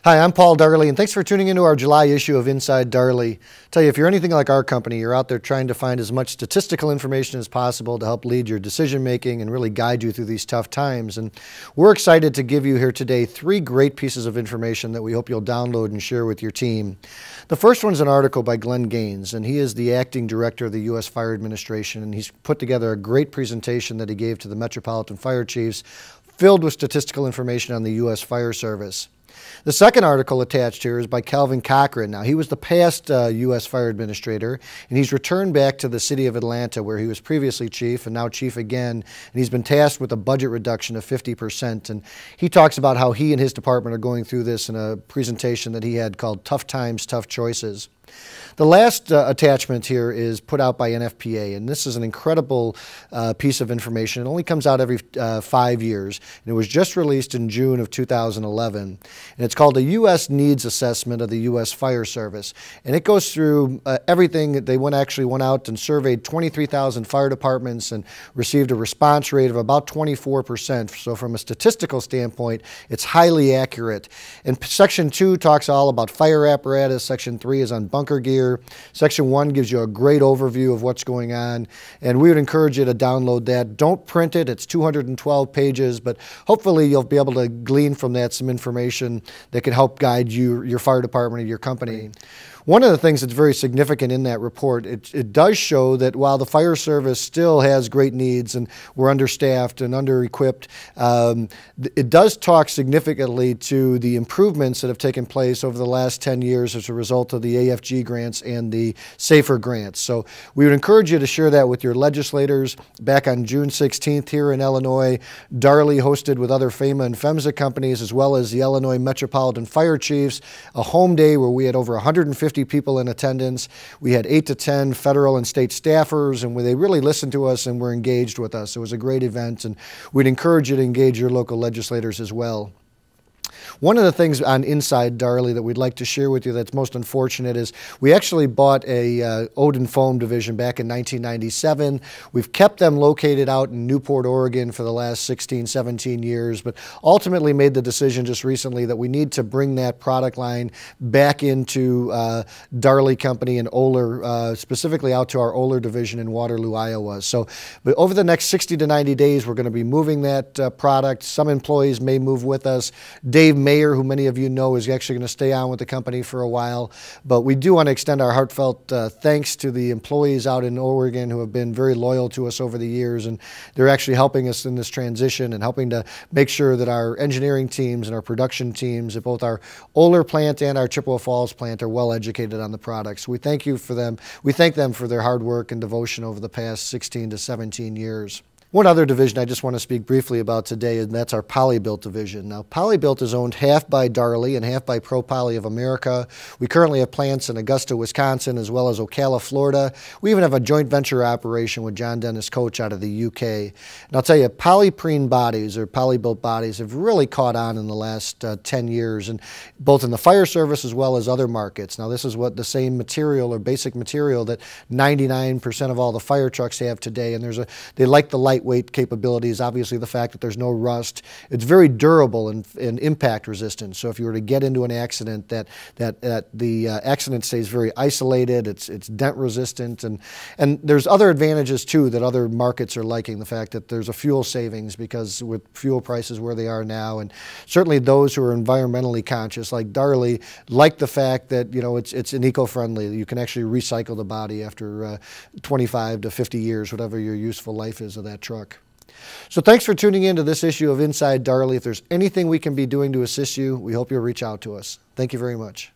Hi, I'm Paul Darley, and thanks for tuning into our July issue of Inside Darley. Tell you, if you're anything like our company, you're out there trying to find as much statistical information as possible to help lead your decision making and really guide you through these tough times. And we're excited to give you here today 3 great pieces of information that we hope you'll download and share with your team. The first one is an article by Glenn Gaines, and he is the acting director of the U.S. Fire Administration, and he's put together a great presentation that he gave to the Metropolitan Fire Chiefs filled with statistical information on the U.S. Fire Service. The second article attached here is by Calvin Cochran. Now, he was the past U.S. Fire Administrator, and he's returned back to the city of Atlanta, where he was previously chief and now chief again, and he's been tasked with a budget reduction of 50%. And he talks about how he and his department are going through this in a presentation that he had called Tough Times, Tough Choices. The last attachment here is put out by NFPA, and this is an incredible piece of information. It only comes out every 5 years, and it was just released in June of 2011. And it's called a U.S. Needs Assessment of the U.S. Fire Service. And it goes through everything. They actually went out and surveyed 23,000 fire departments and received a response rate of about 24%. So from a statistical standpoint, it's highly accurate. And Section 2 talks all about fire apparatus. Section 3 is on bunker gear. Section 1 gives you a great overview of what's going on, and we would encourage you to download that. Don't print it. It's 212 pages, but hopefully you'll be able to glean from that some information that can help guide you, your fire department, or your company. One of the things that's very significant in that report, it does show that while the fire service still has great needs and we're understaffed and under-equipped, it does talk significantly to the improvements that have taken place over the last 10 years as a result of the AFG grants and the SAFER grants. So we would encourage you to share that with your legislators. Back on June 16th here in Illinois, Darley hosted with other FEMA and PHMSA companies as well as the Illinois Metropolitan Fire Chiefs a home day where we had over 150 people in attendance. We had 8 to 10 federal and state staffers, and they really listened to us and were engaged with us. It was a great event, and we'd encourage you to engage your local legislators as well. One of the things on Inside Darley that we'd like to share with you that's most unfortunate is we actually bought a Odin Foam division back in 1997. We've kept them located out in Newport, Oregon for the last 16, 17 years, but ultimately made the decision just recently that we need to bring that product line back into Darley Company and Oler, specifically out to our Oler division in Waterloo, Iowa. So but over the next 60 to 90 days, we're going to be moving that product. Some employees may move with us. Dave Mayer, who many of you know, is actually going to stay on with the company for a while. But we do want to extend our heartfelt thanks to the employees out in Oregon who have been very loyal to us over the years. And they're actually helping us in this transition and helping to make sure that our engineering teams and our production teams at both our Oler plant and our Chippewa Falls plant are well educated on the products. We thank you for them. We thank them for their hard work and devotion over the past 16 to 17 years. One other division I just want to speak briefly about today, and that's our Polybuilt division. Now, Polybuilt is owned half by Darley and half by Pro Poly of America. We currently have plants in Augusta, Wisconsin, as well as Ocala, Florida. We even have a joint venture operation with John Dennis Coach out of the UK. And I'll tell you, polyprene bodies or Polybuilt bodies have really caught on in the last 10 years, and both in the fire service as well as other markets. Now, this is what the same material or basic material that 99% of all the fire trucks have today, and they like the lightweight capabilities, obviously the fact that there's no rust. It's very durable and impact resistant. So if you were to get into an accident, that the accident stays very isolated, it's dent resistant, and there's other advantages too that other markets are liking, the fact that there's a fuel savings because with fuel prices where they are now, and certainly those who are environmentally conscious like Darley like the fact that it's an eco-friendly. You can actually recycle the body after 25 to 50 years, whatever your useful life is of that truck. So thanks for tuning in to this issue of Inside Darley. If there's anything we can be doing to assist you, we hope you'll reach out to us. Thank you very much.